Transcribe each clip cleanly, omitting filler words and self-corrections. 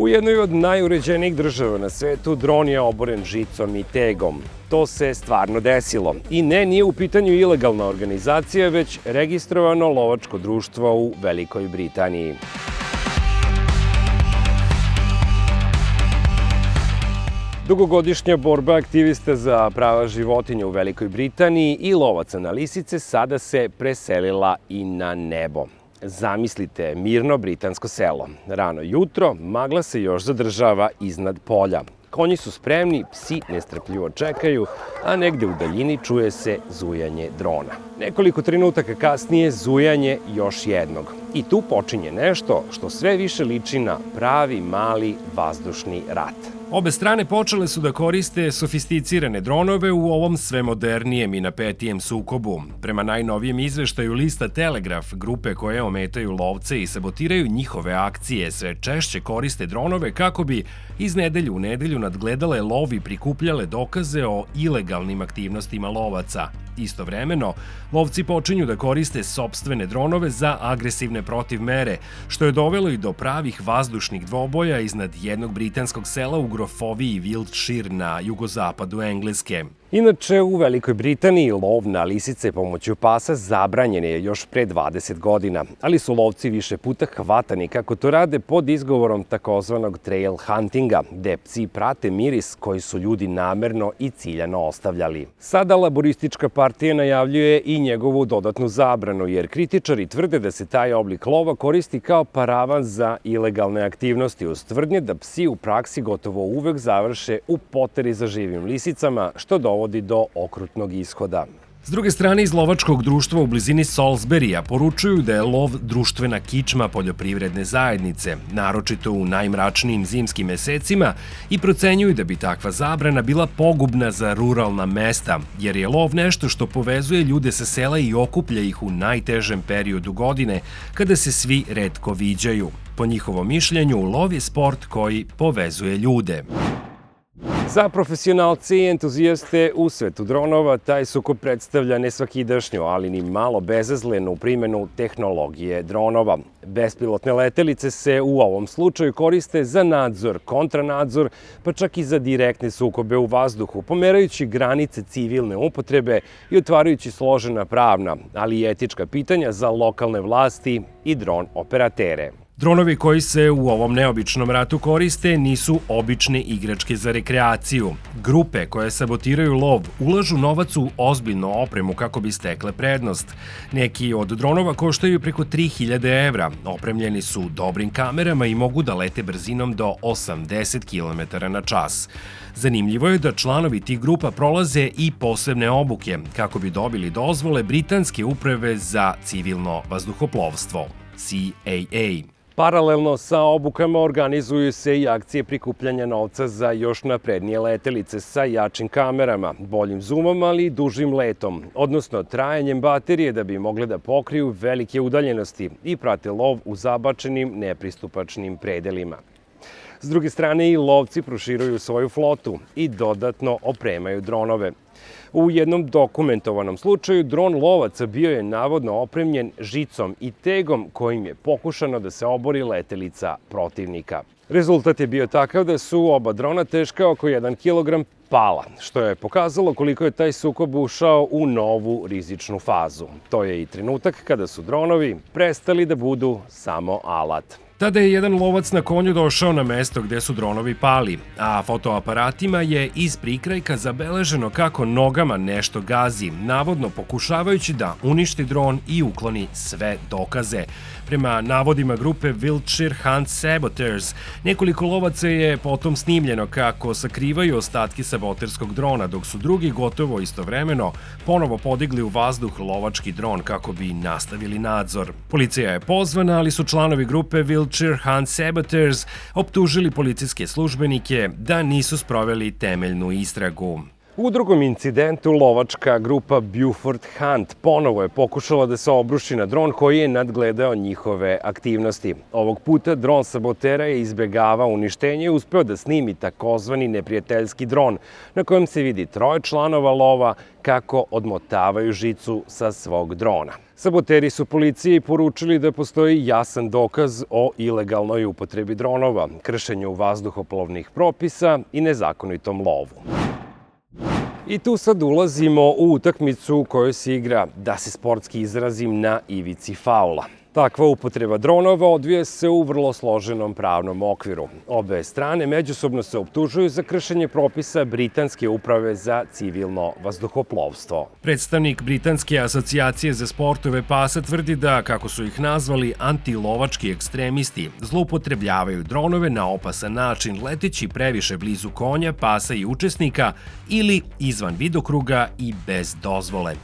U jednoj od najuređenijih država na svetu dron je oboren žicom i tegom. To se stvarno desilo. I ne, nije u pitanju ilegalna organizacija, već registrovano lovačko društvo u Velikoj Britaniji. Dugogodišnja borba aktivista za prava životinja u Velikoj Britaniji i lovaca na lisice sada se preselila i na nebo. Zamislite mirno britansko selo. Rano jutro, magla se još zadržava iznad polja. Konji su spremni, psi nestrpljivo čekaju, a negde u daljini čuje se zujanje drona. Nekoliko trenutaka kasnije zujanje još jednog. I tu počinje nešto što sve više liči na pravi mali vazdušni rat. Obe strane počele su da koriste sofisticirane dronove u ovom sve modernijem i napetijem sukobu. Prema najnovijem izveštaju lista Telegraf, grupe koje ometaju lovce i sabotiraju njihove akcije sve češće koriste dronove kako bi iz nedelje u nedelju nadgledale lov i prikupljale dokaze o ilegalnim aktivnostima lovaca. Istovremeno, lovci počinju da koriste sopstvene dronove za agresivne protivmere, što je dovelo i do pravih vazdušnih dvoboja iznad jednog britanskog sela u grofoviji Wiltshire na jugozapadu Engleske. Inače, u Velikoj Britaniji lov na lisice pomoću pasa zabranjen je još pre 20 godina, ali su lovci više puta hvatani kako to rade pod izgovorom takozvanog trail huntinga, gde psi prate miris koji su ljudi namerno i ciljano ostavljali. Sada laboristička partija najavljuje i njegovu dodatnu zabranu, jer kritičari tvrde da se taj oblik lova koristi kao paravan za ilegalne aktivnosti, uz tvrdnje da psi u praksi gotovo uvek završe u poteri za živim lisicama, što dovodi do okrutnog ishoda. S druge strane, iz lovačkog društva u blizini Salisburya poručuju da je lov društvena kičma poljoprivredne zajednice, naročito u najmračnijim zimskim mesecima, i procenjuju da bi takva zabrana bila pogubna za ruralna mesta, jer je lov nešto što povezuje ljude sa sela i okuplja ih u najtežem periodu godine, kada se svi retko viđaju. Po njihovom mišljenju, lov je sport koji povezuje ljude. Za profesionalce i entuzijaste u svetu dronova taj sukob predstavlja ne svakidašnju, ali ni malo bezazlenu primjenu tehnologije dronova. Bespilotne letelice se u ovom slučaju koriste za nadzor, kontranadzor, pa čak i za direktne sukobe u vazduhu, pomerajući granice civilne upotrebe i otvarajući složena pravna, ali i etička pitanja za lokalne vlasti i dron operatere. Dronovi koji se u ovom neobičnom ratu koriste nisu obične igračke za rekreaciju. Grupe koje sabotiraju lov ulažu novac u ozbiljnu opremu kako bi stekle prednost. Neki od dronova koštaju preko 3000 evra, opremljeni su dobrim kamerama i mogu da lete brzinom do 80 km na čas. Zanimljivo je da članovi tih grupa prolaze i posebne obuke kako bi dobili dozvole Britanske uprave za civilno vazduhoplovstvo, CAA. Paralelno sa obukama organizuju se i akcije prikupljanja novca za još naprednije letelice sa jačim kamerama, boljim zoomom, ali i dužim letom, odnosno trajanjem baterije da bi mogle da pokriju velike udaljenosti i prate lov u zabačenim, nepristupačnim predelima. S druge strane, i lovci proširuju svoju flotu i dodatno opremaju dronove. U jednom dokumentovanom slučaju dron lovaca bio je navodno opremljen žicom i tegom kojim je pokušano da se obori letelica protivnika. Rezultat je bio takav da su oba drona teška oko 1 kg pala, što je pokazalo koliko je taj sukob ušao u novu rizičnu fazu. To je i trenutak kada su dronovi prestali da budu samo alat. Tada je jedan lovac na konju došao na mesto gde su dronovi pali, a fotoaparatima je iz prikrajka zabeleženo kako nogama nešto gazi, navodno pokušavajući da uništi dron i ukloni sve dokaze. Prema navodima grupe Wiltshire Hunt Saboteurs, nekoliko lovaca je potom snimljeno kako sakrivaju ostatke saboterskog drona, dok su drugi gotovo istovremeno ponovo podigli u vazduh lovački dron kako bi nastavili nadzor. Policija je pozvana, ali su članovi grupe Wiltshire Hunt Saboteurs optužili policijske službenike da nisu sproveli temeljnu istragu. U drugom incidentu lovačka grupa Beaufort Hunt ponovo je pokušala da se obruši na dron koji je nadgledao njihove aktivnosti. Ovog puta dron sabotera je izbegavao uništenje i uspeo da snimi takozvani neprijateljski dron na kojem se vidi 3 članova lova kako odmotavaju žicu sa svog drona. Saboteri su policiji poručili da postoji jasan dokaz o ilegalnoj upotrebi dronova, kršenju vazduhoplovnih propisa i nezakonitom lovu. I tu sad ulazimo u utakmicu u kojoj se igra, da se sportski izrazim, na ivici faula. Takva upotreba dronova odvija se u vrlo složenom pravnom okviru. Obe strane međusobno se optužuju za kršenje propisa Britanske uprave za civilno vazduhoplovstvo. Predstavnik Britanske asocijacije za sportove pasa tvrdi da, kako su ih nazvali, antilovački ekstremisti zloupotrebljavaju dronove na opasan način, leteći previše blizu konja, pasa i učesnika ili izvan vidokruga i bez dozvole.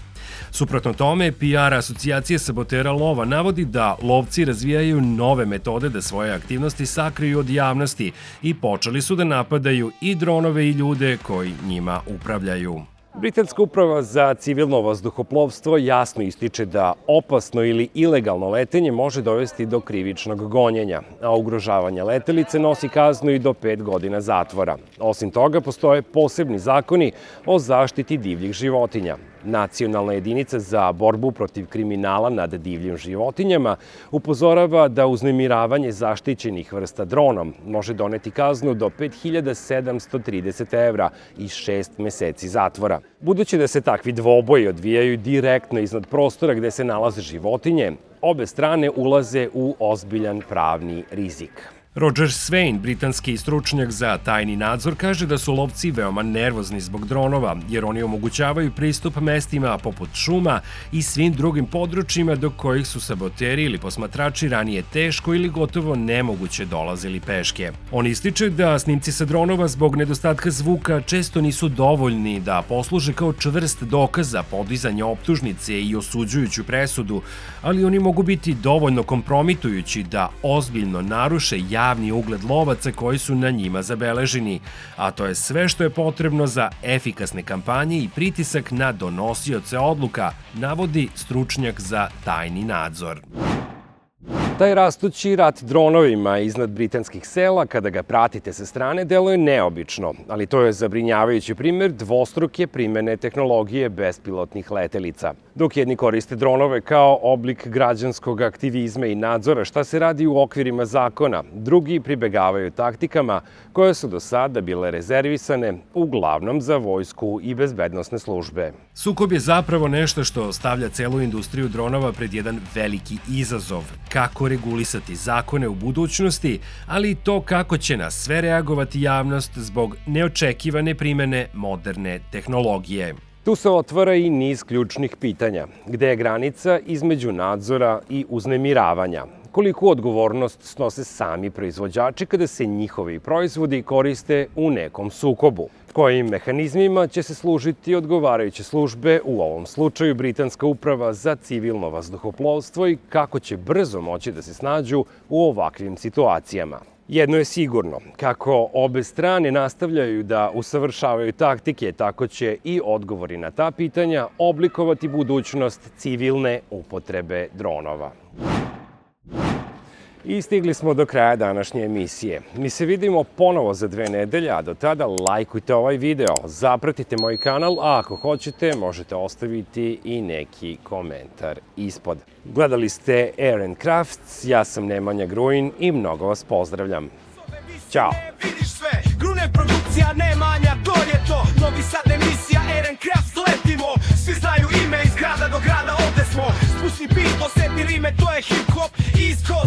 Suprotno tome, PR asocijacije sabotera lova navodi da lovci razvijaju nove metode da svoje aktivnosti sakriju od javnosti i počeli su da napadaju i dronove i ljude koji njima upravljaju. Britanska uprava za civilno vazduhoplovstvo jasno ističe da opasno ili ilegalno letenje može dovesti do krivičnog gonjenja, a ugrožavanje letelice nosi kaznu i do 5 godina zatvora. Osim toga, postoje posebni zakoni o zaštiti divljih životinja. Nacionalna jedinica za borbu protiv kriminala nad divljim životinjama upozorava da uznemiravanje zaštićenih vrsta dronom može doneti kaznu do 5.730 evra i 6 meseci zatvora. Budući da se takvi dvoboji odvijaju direktno iznad prostora gde se nalaze životinje, obe strane ulaze u ozbiljan pravni rizik. Roger Swain, britanski stručnjak za tajni nadzor, kaže da su lovci veoma nervozni zbog dronova, jer oni omogućavaju pristup mestima poput šuma i svim drugim područjima do kojih su saboteri ili posmatrači ranije teško ili gotovo nemoguće dolazili peške. On ističe da snimci sa dronova zbog nedostatka zvuka često nisu dovoljni da posluže kao čvrst dokaz za podizanje optužnice i osuđujuću presudu, ali oni mogu biti dovoljno kompromitujući da ozbiljno naruše javni ugled lovaca koji su na njima zabeleženi, a to je sve što je potrebno za efikasne kampanje i pritisak na donosioce odluka, navodi stručnjak za tajni nadzor. Taj rastući rat dronovima iznad britanskih sela, kada ga pratite sa strane, deluje neobično, ali to je zabrinjavajući primer dvostruke primene tehnologije bespilotnih letelica. Dok jedni koriste dronove kao oblik građanskog aktivizma i nadzora šta se radi u okvirima zakona, drugi pribegavaju taktikama koje su do sada bile rezervisane uglavnom za vojsku i bezbednosne službe. Sukob je zapravo nešto što stavlja celu industriju dronova pred jedan veliki izazov. Kako regulisati zakone u budućnosti, ali i to kako će na sve reagovati javnost zbog neočekivane primene moderne tehnologije. Tu se otvara i niz ključnih pitanja. Gde je granica između nadzora i uznemiravanja? Koliku odgovornost snose sami proizvođači kada se njihovi proizvodi koriste u nekom sukobu? Kojim mehanizmima će se služiti odgovarajuće službe, u ovom slučaju Britanska uprava za civilno vazduhoplovstvo, i kako će brzo moći da se snađu u ovakvim situacijama? Jedno je sigurno, kako obe strane nastavljaju da usavršavaju taktike, tako će i odgovori na ta pitanja oblikovati budućnost civilne upotrebe dronova. I stigli smo do kraja današnje emisije. Mi se vidimo ponovo za 2 nedelje, a do tada lajkujte ovaj video, zapratite moj kanal, a ako hoćete možete ostaviti i neki komentar ispod. Gledali ste Aaron Crafts, ja sam Nemanja Gruin i mnogo vas pozdravljam. Ćao! Grune produkcija Nemanja, to je to. Novi Sad emisija Aaron Crafts, letimo. Svi znaju ime iz grada do grada, ovde smo. Spusti beat, oseti rime, to je hip hop, East Coast.